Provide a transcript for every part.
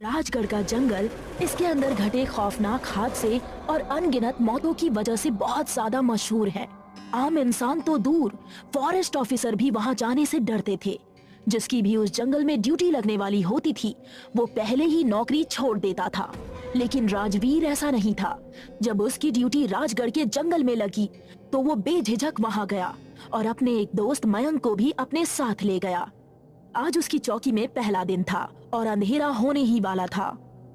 राजगढ़ का जंगल इसके अंदर घटे खौफनाक हादसे और अनगिनत मौतों की वजह से बहुत ज्यादा मशहूर है। आम इंसान तो दूर, फॉरेस्ट ऑफिसर भी वहां जाने से डरते थे। जिसकी भी उस जंगल में ड्यूटी लगने वाली होती थी वो पहले ही नौकरी छोड़ देता था। लेकिन राजवीर ऐसा नहीं था। जब उसकी ड्यूटी राजगढ़ के जंगल में लगी तो वो बेझिझक वहां गया और अपने एक दोस्त मयंक को भी अपने साथ ले गया। आज उसकी चौकी में पहला दिन था और अंधेरा होने ही वाला था।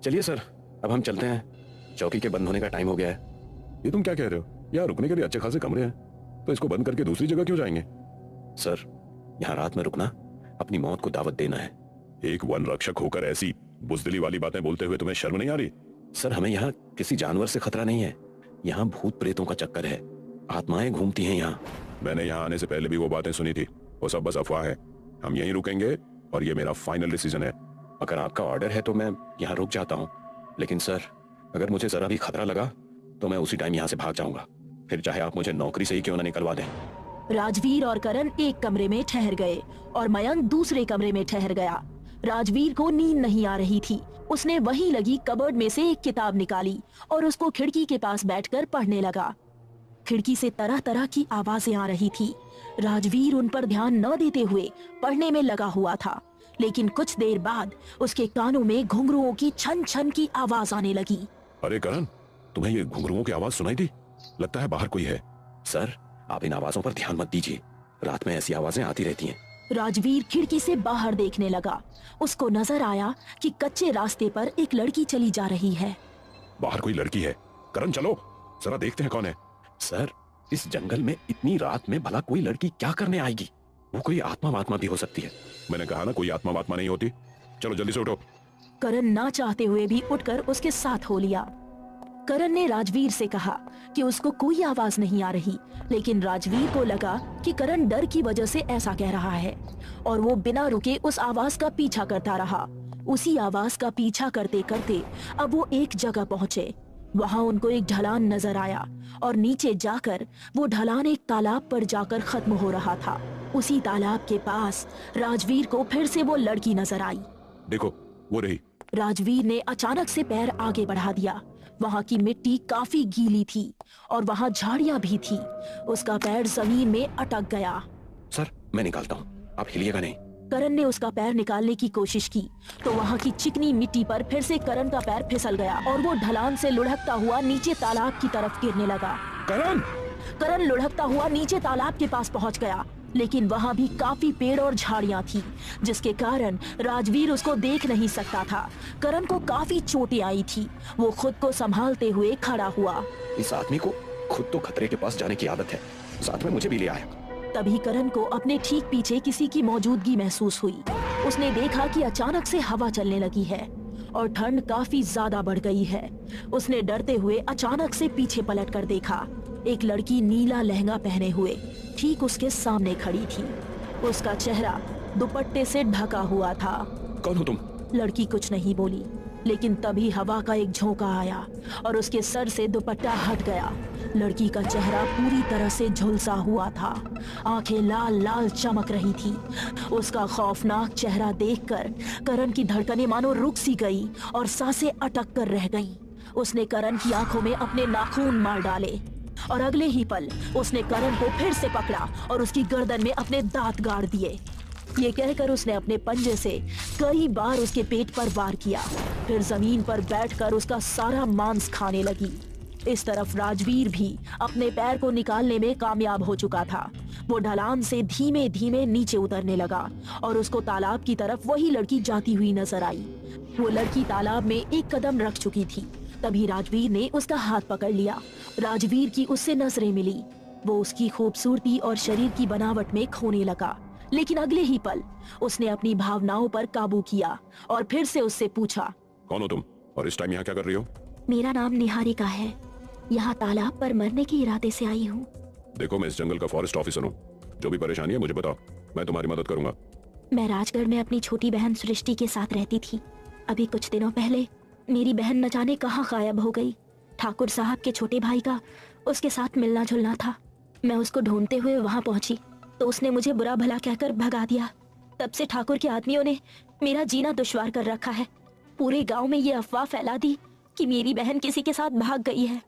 चलिए सर, अब हम चलते हैं। चौकी के बंद होने का टाइम हो गया है। ये तुम क्या कह रहे हो? यहाँ रुकने के लिए अच्छे खासे कमरे हैं, तो इसको बंद करके दूसरी जगह क्यों जाएंगे? सर, यहाँ रात में रुकना अपनी मौत को दावत देना है। एक वन रक्षक होकर ऐसी बुजदिली वाली बातें बोलते हुए तुम्हें शर्म नहीं आ रही? सर, हमें यहाँ किसी जानवर से खतरा नहीं है। यहाँ भूत प्रेतों का चक्कर है, आत्माएं घूमती हैं यहाँ। मैंने यहाँ आने से पहले भी वो बातें सुनी थी, वो सब बस अफवाह है। हम यहीं रुकेंगे और ये मेरा फाइनल डिसीजन है। अगर आपका ऑर्डर है तो मैं यहाँ रुक जाता हूँ, लेकिन सर अगर मुझे जरा भी खतरा लगा तो मैं उसी टाइम यहाँ से भाग जाऊंगा, फिर चाहे आप मुझे नौकरी से ही क्यों ना निकलवा दें। राजवीर और करण एक कमरे में ठहर गए और मयंक दूसरे कमरे में ठहर गया। राजवीर को नींद नहीं आ रही थी। उसने वहीं लगी कबर्ड में से एक किताब निकाली और उसको खिड़की के पास बैठकर पढ़ने लगा। खिड़की से तरह तरह की आवाजें आ रही थी। राजवीर उन पर ध्यान न देते हुए पढ़ने में लगा हुआ था, लेकिन कुछ देर बाद उसके कानों में घुंघरुओं की छन छन की आवाज आने लगी। अरे करण, तुम्हें ये घुंघरुओं की आवाज सुनाई दी? लगता है बाहर कोई है। सर, आप इन आवाजों पर ध्यान मत दीजिए, रात में ऐसी आवाजें आती रहती हैं। राजवीर खिड़की से बाहर देखने लगा। उसको नजर आया कि कच्चे रास्ते पर एक लड़की चली जा रही है। बाहर कोई लड़की है। करण चलो, जरा देखते हैं कौन है। सर, इस जंगल में इतनी रात में भला कोई लड़की क्या करने आएगी? वो कोई आत्मा वात्मा भी हो सकती है। मैंने कहा ना, कोई आत्मा वात्मा नहीं होती। चलो जल्दी से उठो। करण ना चाहते हुए भी उठकर उसके साथ हो लिया। करण ने राजवीर से कहा कि उसको कोई आवाज नहीं आ रही, लेकिन राजवीर को लगा कि करण डर की वजह से ऐसा कह रहा है और वो बिना रुके उस आवाज का पीछा करता रहा। उसी आवाज का पीछा करते करते अब वो एक जगह पहुंचे। वहां उनको एक ढलान नजर आया और नीचे जाकर वो ढलान एक तालाब पर जाकर खत्म हो रहा था। उसी तालाब के पास राजवीर को फिर से वो लड़की नजर आई। देखो, वो रही। राजवीर ने अचानक से पैर आगे बढ़ा दिया। वहां की मिट्टी काफी गीली थी और वहां झाड़ियां भी थी। उसका पैर जमीन में अटक गया। सर, मैं निकालता हूँ, आप हिलिएगा नहीं। करण ने उसका पैर निकालने की कोशिश की तो वहां की चिकनी मिट्टी पर फिर से करण का पैर फिसल गया और वो ढलान से लुढ़कता हुआ नीचे तालाब की तरफ गिरने लगा। करण लुढ़कता हुआ नीचे तालाब के पास पहुंच गया, लेकिन वहां भी काफी पेड़ और झाड़ियां थी, जिसके कारण राजवीर उसको देख नहीं सकता था। करण को काफी चोटें आई थी। वो खुद को संभालते हुए खड़ा हुआ। इस आदमी को खुद तो खतरे के पास जाने की आदत है, साथ में मुझे भी ले आया। तभी करण को अपने ठीक पीछे किसी की मौजूदगी महसूस हुई। उसने देखा कि अचानक से हवा चलने लगी है और ठंड काफी ज्यादा बढ़ गई है। उसने डरते हुए अचानक से पीछे पलट कर देखा। एक लड़की नीला लहंगा पहने हुए ठीक उसके सामने खड़ी थी। उसका चेहरा दुपट्टे से ढका हुआ था। कौन हो तुम? लड़की कुछ नहीं बोली, लेकिन तभी हवा का एक झोंका आया और उसके सर से दुपट्टा हट गया। लड़की का चेहरा पूरी तरह से झुलसा हुआ था, आंखें लाल लाल चमक रही थी। उसका खौफनाक चेहरा देखकर करण की धड़कनें मानो रुक सी गई और सांसें अटक कर रह गईं। उसने करण की आंखों में अपने नाखून मार डाले और अगले ही पल उसने करण को फिर से पकड़ा और उसकी गर्दन में अपने दांत गाड़ दिए। ये कहकर उसने अपने पंजे से कई बार उसके पेट पर वार किया, फिर जमीन पर बैठकर उसका सारा मांस खाने लगी। इस तरफ राजवीर भी अपने पैर को निकालने में कामयाब हो चुका था। वो ढलान से धीमे धीमे नीचे उतरने लगा और उसको तालाब की तरफ वही लड़की जाती हुई नजर आई। वो लड़की तालाब में एक कदम रख चुकी थी। तभी राजवीर ने उसका हाथ पकड़ लिया। राजवीर की उससे नजरें मिली। वो उसकी खूबसूरती और शरीर की बनावट में खोने लगा, लेकिन अगले ही पल उसने अपनी भावनाओं पर काबू किया और फिर से उससे पूछा, कौन हो तुम और इस टाइम यहाँ क्या कर रही हो? मेरा नाम निहारिका है। यहाँ तालाब पर मरने के इरादे से आई हूँ। देखो, मैं इस जंगल का फॉरेस्ट ऑफिसर हूँ। जो भी परेशानी है मुझे बताओ, मैं तुम्हारी मदद करूंगा। मैं राजगढ़ में अपनी छोटी बहन सृष्टि के साथ रहती थी। अभी कुछ दिनों पहले मेरी बहन न जाने कहाँ गायब हो गई। ठाकुर साहब के छोटे भाई का उसके साथ मिलना जुलना था। मैं उसको ढूंढते हुए वहाँ पहुंची तो उसने मुझे बुरा भला कहकर भगा दिया। तब से ठाकुर के आदमियों ने मेरा जीना दुश्वार कर रखा है। पूरे गांव में ये अफवाह फैला दी कि मेरी बहन किसी के साथ भाग गई है।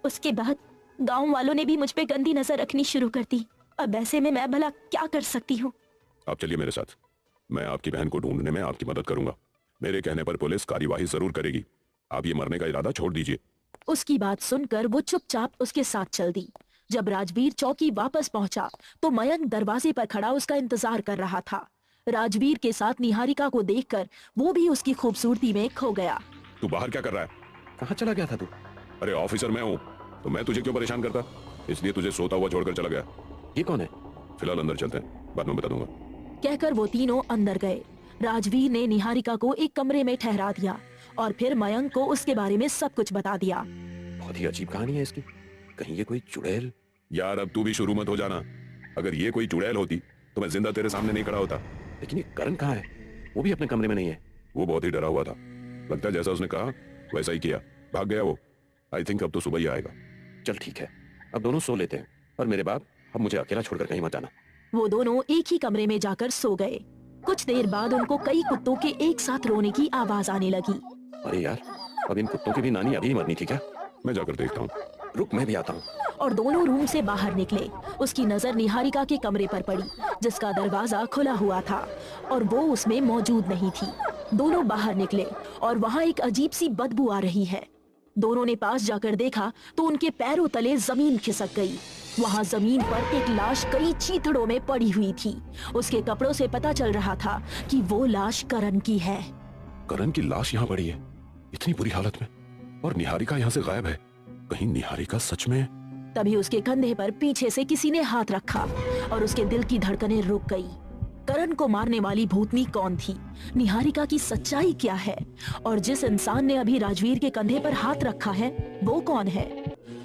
उसके बाद गांव वालों ने भी मुझ पे गंदी नजर रखनी शुरू कर दी। अब ऐसे में मैं भला क्या कर सकती हूँ? आप चलिए मेरे साथ, मैं आपकी बहन को ढूंढने में आपकी मदद करूंगा। मेरे कहने पर पुलिस कार्यवाही जरूर करेगी। आप ये मरने का इरादा छोड़ दीजिए। उसकी बात सुनकर वो चुपचाप उसके साथ चल दी। जब राजवीर चौकी वापस पहुंचा तो मयंक दरवाजे पर खड़ा उसका इंतजार कर रहा था। राजवीर के साथ निहारिका को देखकर वो भी उसकी खूबसूरती में खो गया। तू बाहर क्या कर रहा है? कहाँ चला गया था तू? अरे ऑफिसर मैं हूँ, तो मैं तुझे क्यों परेशान करता? इसलिए तुझे सोता हुआ छोड़कर चला गया। ये कौन है? फिलहाल अंदर चलते हैं, बाद में बता दूंगा। कहकर वो तीनों अंदर गए। राजवीर ने निहारिका को एक कमरे में ठहरा दिया और फिर मयंक को उसके बारे में सब कुछ बता दिया। बहुत ही अजीब कहानी है इसकी। कहीं ये कोई चुड़ैल? यार अब तू भी शुरू मत हो जाना। अगर ये कोई चुड़ैल होती तो मैं जिंदा तेरे सामने नहीं खड़ा होता। लेकिन ये करण कहाँ है? वो भी अपने कमरे में नहीं है। वो बहुत ही डरा हुआ था। लगता है जैसा उसने कहा वैसा ही किया, भाग गया वो। आई थिंक अब तो सुबह ही आएगा। चल ठीक है, अब दोनों सो लेते हैं। और मेरे बाप, अब मुझे अकेला छोड़कर कहीं मत जाना। वो दोनों एक ही कमरे में जाकर सो गए। कुछ देर बाद उनको कई कुत्तों के एक साथ रोने की आवाज आने लगी। अरे यार, अब इन कुत्तों की भी नानी अभी ही मरनी थी क्या? मैं जाकर देखता हूँ। रुक, मैं भी आता हूँ। और दोनों रूम से बाहर निकले। उसकी नजर निहारिका के कमरे पर पड़ी, जिसका दरवाजा खुला हुआ था और वो उसमें मौजूद नहीं थी। दोनों बाहर निकले और वहाँ एक अजीब सी बदबू आ रही है। दोनों ने पास जाकर देखा तो उनके पैरों तले जमीन खिसक गई। वहाँ जमीन पर एक लाश कई चीथड़ों में पड़ी हुई थी। उसके कपड़ों से पता चल रहा था कि वो लाश करण की है। करण की लाश यहाँ पड़ी है, इतनी बुरी हालत में, और निहारिका यहाँ से गायब है। कहीं निहारिका सच में? तभी उसके कंधे पर पीछे से किसी ने हाथ रखा और उसके दिल की धड़कनें रुक गई। करण को मारने वाली भूतनी कौन थी? निहारिका की सच्चाई क्या है? और जिस इंसान ने अभी राजवीर के कंधे पर हाथ रखा है वो कौन है?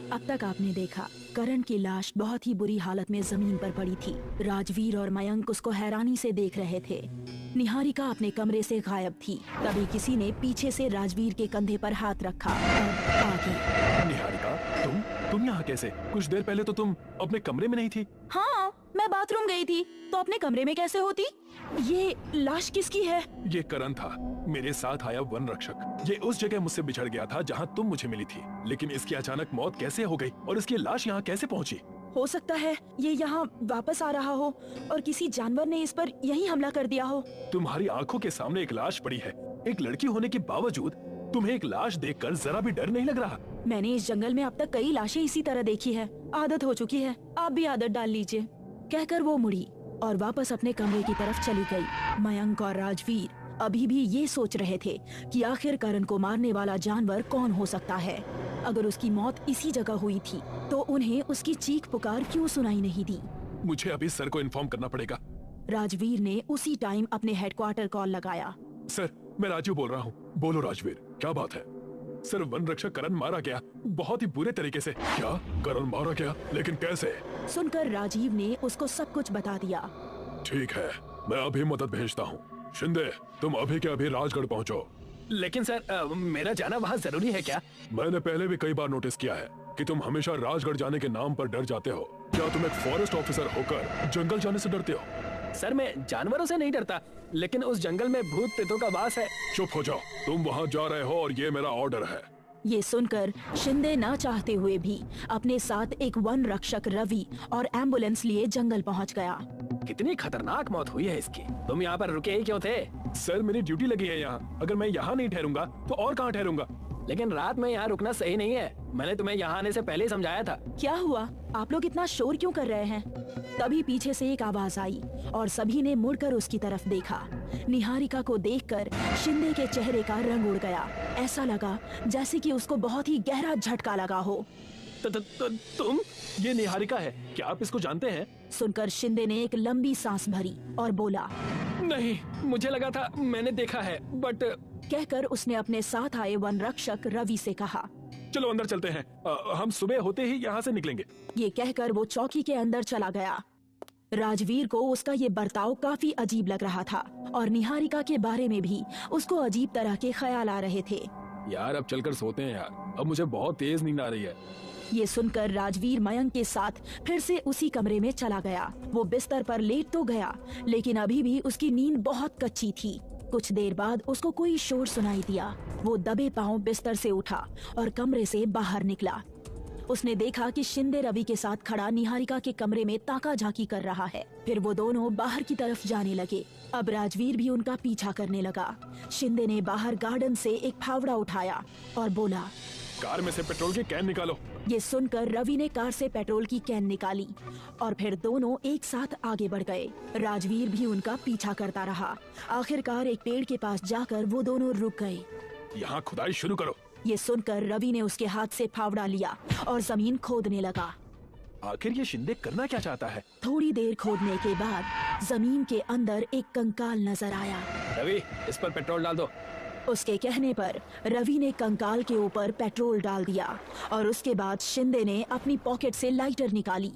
अब तक आपने देखा, करण की लाश बहुत ही बुरी हालत में जमीन पर पड़ी थी। राजवीर और मयंक उसको हैरानी से देख रहे थे। निहारिका अपने कमरे से गायब थी। तभी किसी ने पीछे से राजवीर के कंधे पर हाथ रखा और आगे। निहारिका, तुम यहाँ कैसे? कुछ देर पहले तो तुम अपने कमरे में नहीं थी। हाँ, मैं बाथरूम गई थी तो अपने कमरे में कैसे होती? ये लाश किसकी है? ये करण था, मेरे साथ आया वन रक्षक। ये उस जगह मुझसे बिछड़ गया था जहाँ तुम मुझे मिली थी। लेकिन इसकी अचानक मौत कैसे हो गई और इसकी लाश यहाँ कैसे पहुँची? हो सकता है ये यहाँ वापस आ रहा हो और किसी जानवर ने इस पर यहीं हमला कर दिया हो। तुम्हारी आंखों के सामने एक लाश पड़ी है। एक लड़की होने के बावजूद तुम्हें एक लाश देखकर जरा भी डर नहीं लग रहा? मैंने इस जंगल में अब तक कई लाशें इसी तरह देखी है। आदत हो चुकी है, आप भी आदत डाल लीजिए। कहकर वो मुड़ी और वापस अपने कमरे की तरफ चली गई। मयंक और राजवीर अभी भी ये सोच रहे थे कि आखिर करण को मारने वाला जानवर कौन हो सकता है। अगर उसकी मौत इसी जगह हुई थी तो उन्हें उसकी चीख पुकार क्यों सुनाई नहीं दी? मुझे अभी सर को इन्फॉर्म करना पड़ेगा। राजवीर ने उसी टाइम अपने हेडक्वार्टर कॉल लगाया। सर, मैं राजू बोल रहा हूँ। बोलो राजवीर, क्या बात है? सर, वन रक्षक करण मारा गया, बहुत ही बुरे तरीके से। क्या? करण मारा गया? लेकिन कैसे? सुनकर राजीव ने उसको सब कुछ बता दिया। ठीक है, मैं अभी मदद भेजता हूँ। शिंदे, तुम अभी के अभी राजगढ़ पहुँचो। लेकिन सर, मेरा जाना वहाँ जरूरी है क्या? मैंने पहले भी कई बार नोटिस किया है कि तुम हमेशा राजगढ़ जाने के नाम पर डर जाते हो। क्या तुम एक फॉरेस्ट ऑफिसर होकर जंगल जाने से डरते हो? सर, मैं जानवरों से नहीं डरता, लेकिन उस जंगल में भूत प्रेतों का वास है। चुप हो जाओ, तुम वहाँ जा रहे हो और ये मेरा ऑर्डर है। ये सुनकर शिंदे ना चाहते हुए भी अपने साथ एक वन रक्षक रवि और एम्बुलेंस लिए जंगल पहुंच गया। कितनी खतरनाक मौत हुई है इसकी। तुम यहाँ पर रुके ही क्यों थे? सर, मेरी ड्यूटी लगी है यहाँ। अगर मैं यहाँ नहीं ठहरूंगा तो और कहाँ ठहरूंगा? लेकिन रात में यहाँ रुकना सही नहीं है। मैंने तुम्हें यहाँ आने से पहले ही समझाया था। क्या हुआ? आप लोग इतना शोर क्यों कर रहे हैं? तभी पीछे से एक आवाज आई और सभी ने मुड़कर उसकी तरफ देखा। निहारिका को देखकर शिंदे के चेहरे का रंग उड़ गया। ऐसा लगा जैसे कि उसको बहुत ही गहरा झटका लगा हो। तुम? ये निहारिका है, क्या आप इसको जानते हैं? सुनकर शिंदे ने एक लंबी सांस भरी और बोला, नहीं, मुझे लगा था मैंने देखा है, बट। कहकर उसने अपने साथ आए वन रक्षक रवि से कहा, चलो अंदर चलते हैं। हम सुबह होते ही यहाँ से निकलेंगे। ये कहकर वो चौकी के अंदर चला गया। राजवीर को उसका ये बर्ताव काफी अजीब लग रहा था और निहारिका के बारे में भी उसको अजीब तरह के ख्याल आ रहे थे। यार, अब चलकर सोते हैं यार, अब मुझे बहुत तेज नींद आ रही है। ये सुनकर राजवीर मयंक के साथ फिर से उसी कमरे में चला गया। वो बिस्तर पर लेट तो गया, लेकिन अभी भी उसकी नींद बहुत कच्ची थी। कुछ देर बाद उसको कोई शोर सुनाई दिया। वो दबे पांव बिस्तर से उठा और कमरे से बाहर निकला। उसने देखा कि शिंदे रवि के साथ खड़ा निहारिका के कमरे में ताका झाकी कर रहा है। फिर वो दोनों बाहर की तरफ जाने लगे। अब राजवीर भी उनका पीछा करने लगा। शिंदे ने बाहर गार्डन से एक फावड़ा उठाया और बोला, कार में से पेट्रोल की कैन निकालो। ये सुनकर रवि ने कार से पेट्रोल की कैन निकाली और फिर दोनों एक साथ आगे बढ़ गए। राजवीर भी उनका पीछा करता रहा। आखिरकार एक पेड़ के पास जाकर वो दोनों रुक गए। यहाँ खुदाई शुरू करो। ये सुनकर रवि ने उसके हाथ से फावड़ा लिया और जमीन खोदने लगा। आखिर ये शिंदे करना क्या चाहता है? थोड़ी देर खोदने के बाद जमीन के अंदर एक कंकाल नजर आया। रवि, इस पर पेट्रोल डाल दो। उसके कहने पर रवि ने कंकाल के ऊपर पेट्रोल डाल दिया और उसके बाद शिंदे ने अपनी पॉकेट से लाइटर निकाली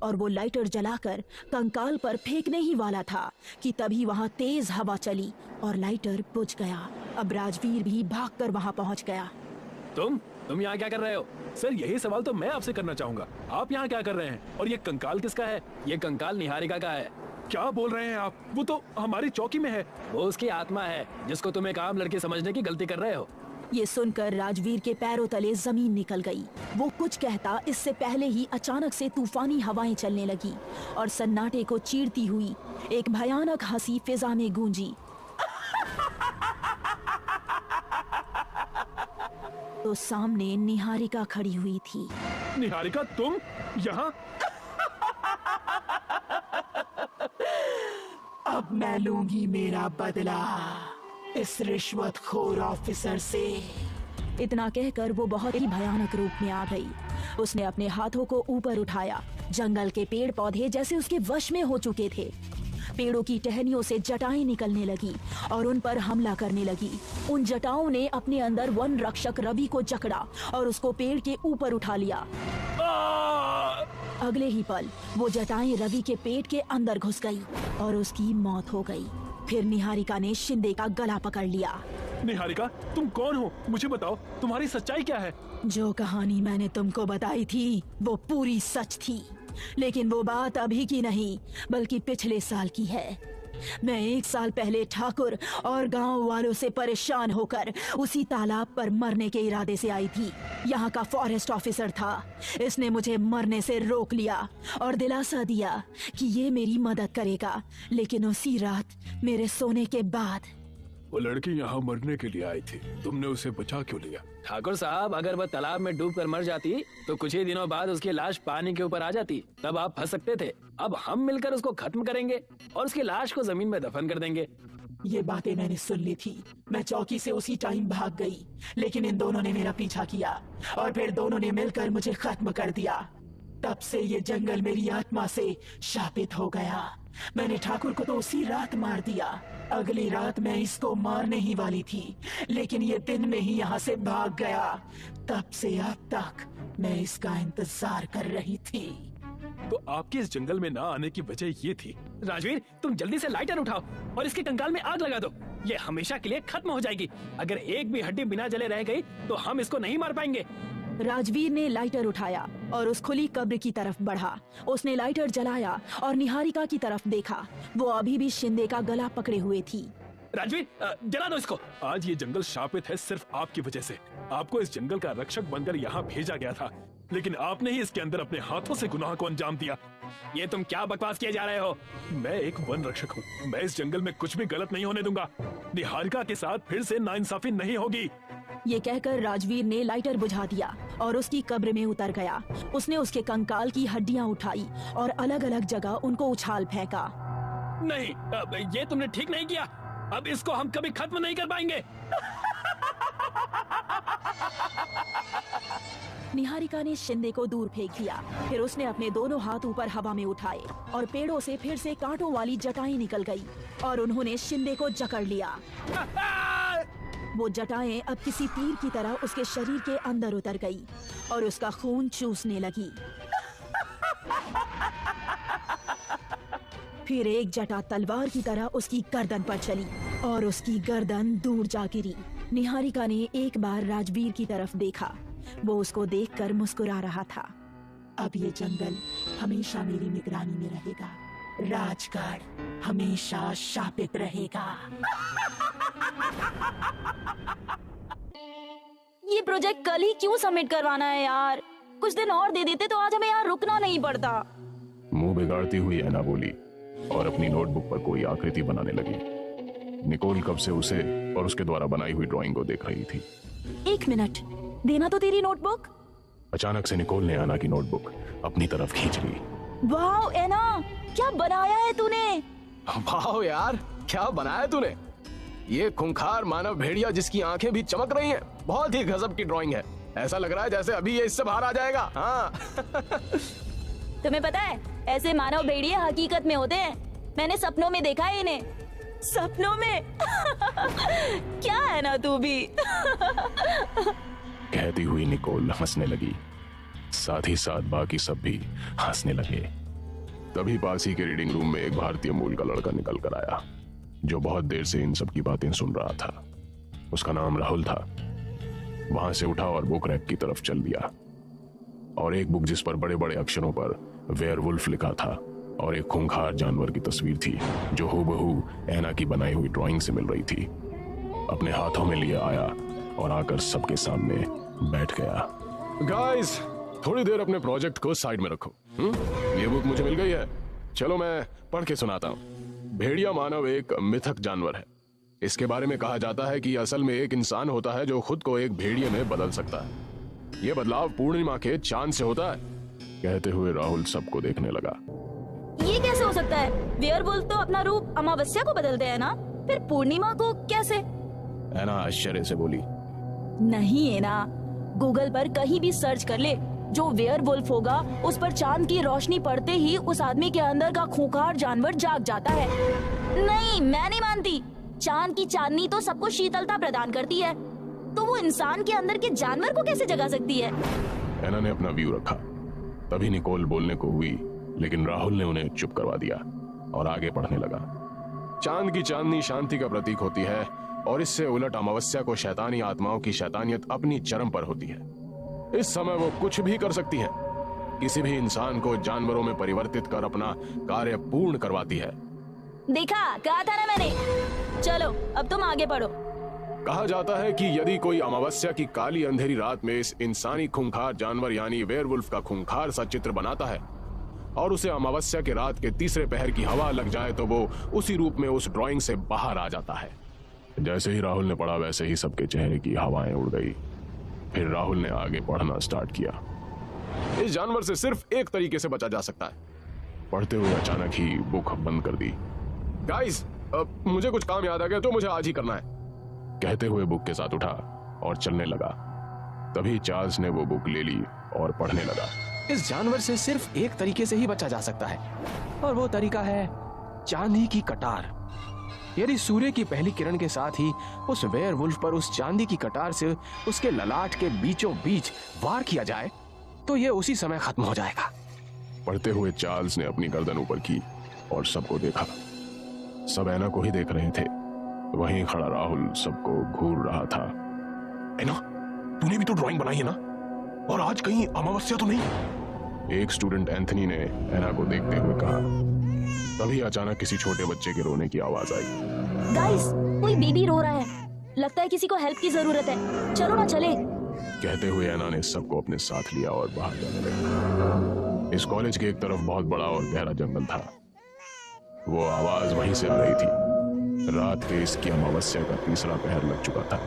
और वो लाइटर जलाकर कंकाल पर फेंकने ही वाला था कि तभी वहाँ तेज हवा चली और लाइटर बुझ गया। अब राजवीर भी भागकर वहाँ पहुँच गया। तुम यहाँ क्या कर रहे हो? सर, यही सवाल तो मैं आपसे करना चाहूँगा। आप यहाँ क्या कर रहे हैं? और ये कंकाल किसका है? ये कंकाल निहारिका का है। क्या बोल रहे हैं आप? वो तो हमारी चौकी में है। वो उसकी आत्मा है जिसको तुम एक आम लड़की समझने की गलती कर रहे हो। ये सुनकर राजवीर के पैरों तले जमीन निकल गई। वो कुछ कहता इससे पहले ही अचानक से तूफानी हवाएं चलने लगी और सन्नाटे को चीरती हुई एक भयानक हंसी फिजा में गूंजी। तो सामने निहारिका खड़ी हुई थी। निहारिका, तुम यहाँ? अब मैं लूंगी मेरा बदला इस रिश्वतखोर ऑफिसर से। इतना कहकर वो बहुत ही भयानक रूप में आ गई। उसने अपने हाथों को ऊपर उठाया। जंगल के पेड़ पौधे जैसे उसके वश में हो चुके थे। पेड़ों की टहनियों से जटाएं निकलने लगी और उन पर हमला करने लगी। उन जटाओं ने अपने अंदर वन रक्षक रवि को जकड़ा और उसको पेड़ के ऊपर उठा लिया। अगले ही पल वो जटाएं रवि के पेट के अंदर घुस गई और उसकी मौत हो गई। फिर निहारिका ने शिंदे का गला पकड़ लिया। निहारिका, तुम कौन हो? मुझे बताओ, तुम्हारी सच्चाई क्या है? जो कहानी मैंने तुमको बताई थी वो पूरी सच थी, लेकिन वो बात अभी की नहीं बल्कि पिछले साल की है। मैं 1 साल पहले ठाकुर और गांव वालों से परेशान होकर उसी तालाब पर मरने के इरादे से आई थी। यहाँ का फॉरेस्ट ऑफिसर था। इसने मुझे मरने से रोक लिया और दिलासा दिया कि ये मेरी मदद करेगा। लेकिन उसी रात मेरे सोने के बाद वो लड़की यहाँ मरने के लिए आई थी। तुमने उसे बचा क्यों लिया? ठाकुर साहब, अगर वह तालाब में डूबकर मर जाती तो कुछ ही दिनों बाद उसकी लाश पानी के ऊपर आ जाती, तब आप फंस सकते थे। अब हम मिलकर उसको खत्म करेंगे और उसकी लाश को जमीन में दफन कर देंगे। ये बातें मैंने सुन ली थी। मैं चौकी से उसी टाइम भाग गई, लेकिन इन दोनों ने मेरा पीछा किया और फिर दोनों ने मिलकर मुझे खत्म कर दिया। तब से ये जंगल मेरी आत्मा से शापित हो गया। मैंने ठाकुर को तो उसी रात मार दिया। अगली रात मैं इसको मारने ही वाली थी, लेकिन ये दिन में ही यहाँ से भाग गया। तब से अब तक मैं इसका इंतजार कर रही थी। तो आपके इस जंगल में ना आने की वजह ये थी? राजवीर, तुम जल्दी से लाइटर उठाओ और इसके कंकाल में आग लगा दो। ये हमेशा के लिए खत्म हो जाएगी। अगर एक भी हड्डी बिना जले रह गई तो हम इसको नहीं मार पाएंगे। राजवीर ने लाइटर उठाया और उस खुली कब्र की तरफ बढ़ा। उसने लाइटर जलाया और निहारिका की तरफ देखा। वो अभी भी शिंदे का गला पकड़े हुए थी। राजवीर, जला दो इसको। आज ये जंगल शापित है सिर्फ आपकी वजह से। आपको इस जंगल का रक्षक बनकर यहाँ भेजा गया था, लेकिन आपने ही इसके अंदर अपने हाथों से गुनाह को अंजाम दिया। ये तुम क्या बकवास किए जा रहे हो? मैं एक वन रक्षक हूँ। मैं इस जंगल में कुछ भी गलत नहीं होने दूंगा। निहारिका के साथ फिर से नाइंसाफी नहीं होगी। ये कहकर राजवीर ने लाइटर बुझा दिया और उसकी कब्र में उतर गया। उसने उसके कंकाल की हड्डियां उठाई और अलग अलग जगह उनको उछाल फेंका। नहीं, ये तुमने ठीक नहीं किया। अब इसको हम कभी खत्म नहीं कर पाएंगे। निहारिका ने शिंदे को दूर फेंक दिया। फिर उसने अपने दोनों हाथ ऊपर हवा में उठाए और पेड़ों से फिर से कांटों वाली जटाएं निकल गई और उन्होंने शिंदे को जकड़ लिया। वो जटाएं अब किसी तीर की तरह उसके शरीर के अंदर उतर गई और उसका खून चूसने लगी। फिर एक जटा तलवार की तरह उसकी गर्दन पर चली और उसकी गर्दन दूर जा गिरी। निहारिका ने एक बार राजवीर की तरफ देखा। वो उसको देखकर मुस्कुरा रहा था। अब ये जंगल हमेशा मेरी निगरानी में रहेगा। राजगढ़ हमेशा शापित रहेगा। ये प्रोजेक्ट कल ही क्यों सबमिट करवाना है यार? कुछ दिन और दे देते तो आज हमें यहाँ रुकना नहीं पड़ता। मुंह बिगाड़ती हुई ऐना बोली और अपनी नोटबुक पर कोई आकृति बनाने लगी। निकोल कब से उसे और उसके द्वारा बनाई हुई ड्राइंग को देख रही थी। 1 मिनट, देना तो तेरी नोटबुक। अचानक से निकोल ने ऐना की नोटबुक अपनी तरफ खींच ली। वाह ऐना, क्या बनाया है तूने? वाह यार, क्या बनाया तूने? ये खूंखार मानव भेड़िया जिसकी आंखें भी चमक रही हैं, बहुत ही गजब की ड्राइंग है। ऐसा लग रहा है जैसे अभी ये इससे बाहर आ जाएगा। हाँ। तुम्हें पता है ऐसे मानव भेड़िए हकीकत में होते हैं। मैंने सपनों में देखा है इन्हें। सपनों में? क्या है ना तू भी? कहती हुई निकोल हंसने लगी, साथ ही साथ बाकी सब भी हंसने लगे। तभी पास ही के रीडिंग रूम में एक भारतीय मूल का लड़का निकल कर आया, जो बहुत देर से इन सब की बातें सुन रहा था। उसका नाम राहुल था। वहां से उठा और बुक रैक की तरफ चल दिया और एक बुक जिस पर बड़े बड़े अक्षरों पर वेयरवुल्फ लिखा था और एक खूंखार जानवर की तस्वीर थी जो हूबहू ऐना की बनाई हुई ड्राइंग से मिल रही थी, अपने हाथों में लिए आया और आकर सबके सामने बैठ गया। गाइस, थोड़ी देर अपने प्रोजेक्ट को साइड में रखो। ये बुक मुझे मिल गई है, चलो मैं पढ़ के सुनाता हूँ। भेड़िया मानव एक मिथक जानवर है। इसके बारे में कहा जाता है कि असल में एक इंसान होता है जो खुद को एक भेड़िए में बदल सकता है। यह बदलाव पूर्णिमा के चांद से होता है। कहते हुए राहुल सबको देखने लगा। ये कैसे हो सकता है? वेयरवुल्फ तो अपना रूप अमावस्या को बदलते हैं ना, फिर पूर्णिमा को कैसे? ऐना आश्चर्य से बोली। नहीं है ना, गूगल पर कहीं भी सर्च कर ले, जो वेयरवुल्फ होगा उस पर चांद की रोशनी पड़ते ही उस आदमी के अंदर का खूंखार जानवर जाग जाता है। नहीं, मैं नहीं मानती। चांद की चांदनी तो सबको शीतलता प्रदान करती है, तो वो इंसान के अंदर के जानवर को कैसे जगा सकती है? ऐना ने अपना व्यू रखा। तभी निकोल बोलने को हुई, लेकिन राहुल ने उन्हें चुप करवा दिया और आगे पढ़ने लगा। चांद की चांदनी शांति का प्रतीक होती है और इससे उलट अमावस्या को शैतानी आत्माओं की शैतानियत अपनी चरम पर होती है। इस समय वो कुछ भी कर सकती है, किसी भी इंसान को जानवरों में परिवर्तित कर अपना कार्य पूर्ण करवाती है। देखा, कहा था ना मैंने। चलो अब तुम आगे पढ़ो। कहा जाता है कि यदि कोई अमावस्या की काली अंधेरी रात में इस इंसानी खूंखार जानवर यानी वेयरवुल्फ का खूंखार सा चित्र बनाता है और उसे अमावस्या के रात के तीसरे पहर की हवा लग जाए तो वो उसी रूप में उस ड्राइंग से बाहर आ जाता है। जैसे ही राहुल ने पढ़ा वैसे ही सबके चेहरे की हवाएं उड़ गई। फिर राहुल ने आगे पढ़ना स्टार्ट किया। इस जानवर से सिर्फ एक तरीके से बचा जा सकता है। पढ़ते हुए अचानक ही बुक बंद कर दी। गाइस, मुझे कुछ काम याद आ गया तो मुझे आज ही करना है। कहते हुए बुक के साथ उठा और चलने लगा। तभी चार्ल्स ने वो बुक ले ली और पढ़ने लगा। इस जानवर से सिर्फ एक तरीके से ही बचा जा सकता है और वो तरीका है चांदी की कटार। यदि सूर्य की पहली किरण के साथ ही उस वेयरवुल्फ पर उस चांदी की कटार से उसके ललाट के बीचों बीच वार किया जाए तो ये उसी समय खत्म हो जाएगा। पढ़ते हुए चार्ल्स ने अपनी गर्दन ऊपर की और सबको देखा। सब ऐना को ही देख रहे थे। वहीं खड़ा राहुल सबको घूर रहा था। ऐना, तूने भी तो ड्राइंग बनाई है ना? और आज कहीं अमावस्या तो नहीं? एक स्टूडेंट एंथनी ने ऐना को देखते हुए कहा। तभी अचानक किसी छोटे बच्चे के रोने की आवाज आई। गाइस, कोई बेबी रो रहा है। लगता है किसी को हेल्प की जरूरत है। चलो ना चले। कहते हुए ऐना ने सबको अपने साथ लिया और बाहर जाने लगी। इस कॉलेज के एक तरफ बहुत बड़ा और गहरा जंगल था। वो आवाज वहीं से आ रही थी। रात के इसकी अमावस्या का तीसरा पहर लग चुका था।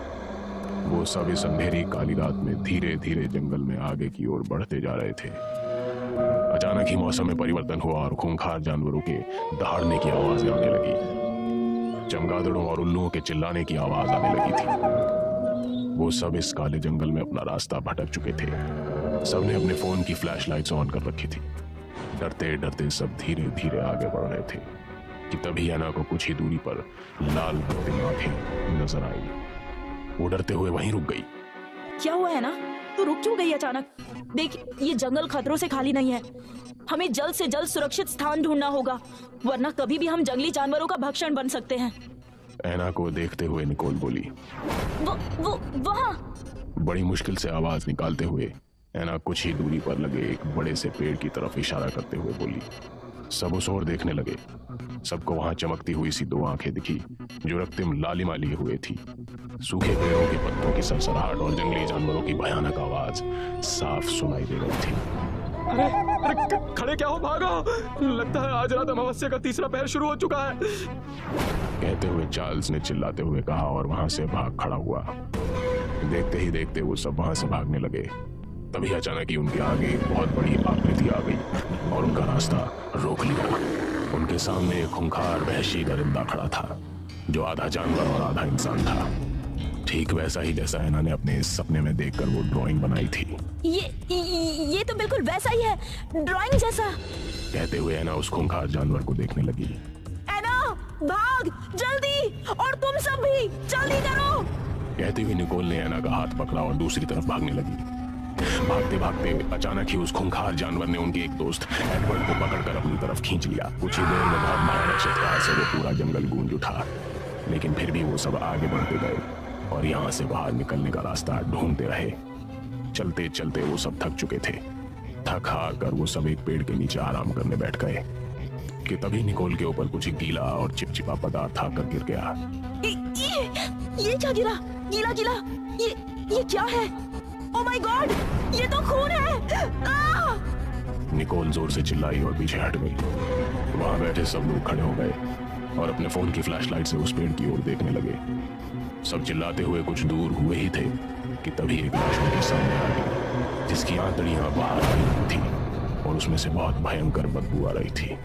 वो सब इस अंधेरी काली रात में धीरे धीरे जंगल में आगे की ओर बढ़ते जा रहे थे। अचानक ही मौसम में परिवर्तन हुआ और खूंखार जानवरों के दहाड़ने की आवाज आने लगी। चमगादड़ों और उल्लुओं के चिल्लाने की आवाज आने लगी थी। वो सब इस काले जंगल में अपना रास्ता भटक चुके थे। सबने अपने फोन की फ्लैश लाइट्स ऑन कर रखी थी। डरते डरते सब धीरे धीरे आगे बढ़ रहे थे कि तभी ऐना को कुछ ही दूरी पर लाल रंगीन आंखें नजर आई। वो डरते हुए वहीं रुक गई। क्या हुआ है ना? तू रुक क्यों गई अचानक? देख, ये जंगल खतरों से खाली नहीं है। हमें जल्द से जल्द सुरक्षित स्थान ढूंढना होगा, वरना कभी भी हम जंगली जानवरों का भक्षण बन सकते हैं। ऐना को देखते हुए निकोल बोली। वो वहाँ। बड़ी मुश्किल से आवाज निकालते हुए ऐना कुछ ही दूरी पर लगे एक बड़े से पेड़ की तरफ इशारा करते हुए बोली। सब उस ओर देखने लगे। सबको वहां चमकती हुई सी दो आंखें दिखी जो रक्तिम लालिमा लिए हुए थी। सूखे पेड़ों के पत्तों की सरसराहट और जंगली जानवरों की भयानक आवाज साफ सुनाई दे रही थी। अरे खड़े क्या हो, भागो! लगता है आज रात अमावस्या का तीसरा पहर शुरू हो चुका है। कहते हुए चार्ल्स ने चिल्लाते हुए कहा और वहां से भाग खड़ा हुआ। देखते ही देखते वो सब वहां से भागने लगे। तभी अचानक ही उनके आगे एक बहुत बड़ी आकृति आ गई और उनका रास्ता रोक लिया। उनके सामने एक खूंखार वहशी दरिंदा खड़ा था जो आधा जानवर और आधा इंसान था। ठीक वैसा ही जैसा एना ने अपने इस सपने में देखकर वो ड्राइंग बनाई थी। ये तो बिल्कुल वैसा ही है, ड्राइंग जैसा। कहते हुए एना उस खूंखार जानवर को देखने लगी। एना, भाग जल्दी, और तुम सब भी जल्दी करो। कहते हुए निकोल ने एना का हाथ पकड़ा और दूसरी तरफ भागने लगी। भागते भागते अचानक ही उस खूंखार जानवर ने उनके एक दोस्त एडवर्ड को पकड़कर अपनी तरफ खींच लिया। कुछ ही देर में बहुत भयानक चित्कार से वो पूरा जंगल गूंज उठा, लेकिन फिर भी वो सब आगे बढ़ते गए और यहाँ से बाहर निकलने का रास्ता ढूंढते रहे। चलते चलते वो सब थक चुके थे। थक हार कर वो सब एक पेड़ के नीचे आराम करने बैठ गए कि तभी निकोल के ऊपर कुछ गीला और चिपचिपा पदार्थ आकर गिर गया। ये क्या गिरा? गीला गीला, ये क्या है? ओह माय गॉड, ये तो खून है! निकोल जोर से चिल्लाई और पीछे हट गई। वहां बैठे सब लोग खड़े हो गए और अपने फोन की फ्लैशलाइट से उस पेड़ की ओर देखने लगे। सब चिल्लाते हुए कुछ दूर हुए ही थे कि तभी एक लाश उनके सामने आ गई जिसकी आंतड़ियां बाहर आई हुई थी और उसमें से बहुत भयंकर बदबू आ रही थी।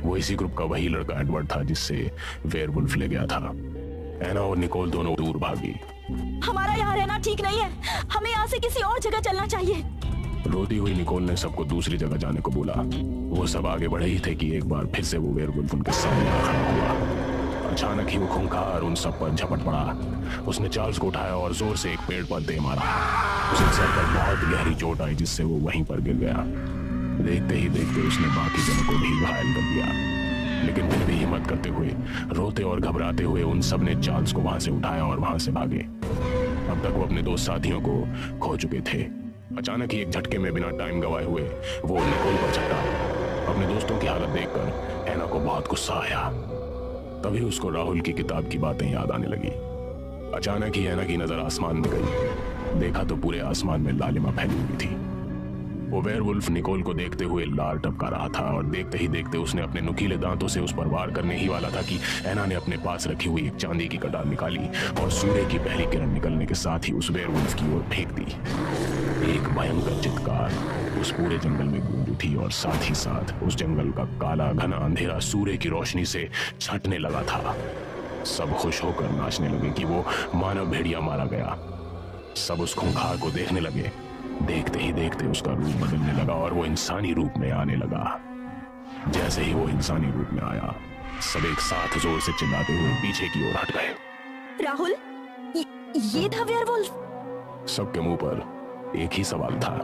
वो इसी ग्रुप का वही लड़का एडवर्ड था जिससे वेयरवुल्फ ले गया था। एना और निकोल दोनों दूर भागी। हमारा यहाँ रहना ठीक नहीं है, हमें यहाँ से किसी और जगह चलना चाहिए। रोती हुई निकोल ने सबको दूसरी जगह जाने को बोला। वो सब आगे बढ़े ही थे कि एक बार फिर से वो वेयरवुल्फ उनके सामने आ खड़ा हुआ। अचानक ही वो खूंखार उन सब पर झपट पड़ा। उसने चार्ल्स को उठाया और जोर से एक पेड़ पर दे मारा। उसे सर पर बहुत गहरी चोट आई जिससे वो वहीं पर गिर गया। देखते ही देखते उसने बाकी जनों को भी घायल कर दिया, लेकिन फिर भी हिम्मत करते हुए, रोते और घबराते हुए उन सब ने चार्ल्स को वहां से उठाया और वहां से भागे। अब तक वो अपने दो साथियों को खो चुके थे। अचानक ही एक झटके में बिना टाइम गवाए हुए वो निकोल पर झपटा। अपने दोस्तों की हालत देखकर एना को बहुत गुस्सा आया। तभी उसको राहुल की किताब की बातें याद आने लगी। अचानक ही एना की नजर आसमान में गई। देखा तो पूरे आसमान में लालिमा फैली हुई थी। वो वेयरवुल्फ निकोल को देखते हुए लार टपका रहा था और देखते ही देखते उसने अपने नुकीले दांतों से उस पर वार करने ही वाला था कि एना ने अपने पास रखी हुई एक चांदी की कटार निकाली और सूर्य की पहली किरण निकलने के साथ ही उस वेयरवुल्फ की ओर फेंक दी। एक भयंकर चित्कार उस पूरे जंगल में गूंज उठी और साथ ही साथ उस जंगल का काला घना अंधेरा सूर्य की रोशनी से छटने लगा था। सब खुश होकर नाचने लगे कि वो मानव भेड़िया मारा गया। सब उस खूंखार को देखने लगे। देखते ही देखते उसका रूप बदलने लगा और वो इंसानी रूप में आने लगा। जैसे ही वो इंसानी रूप में आया, सब एक साथ जोर से चिल्लाते हुए पीछे की ओर हट गए। राहुल, ये था वेयरवुल्फ? सबके मुंह पर एक ही सवाल था।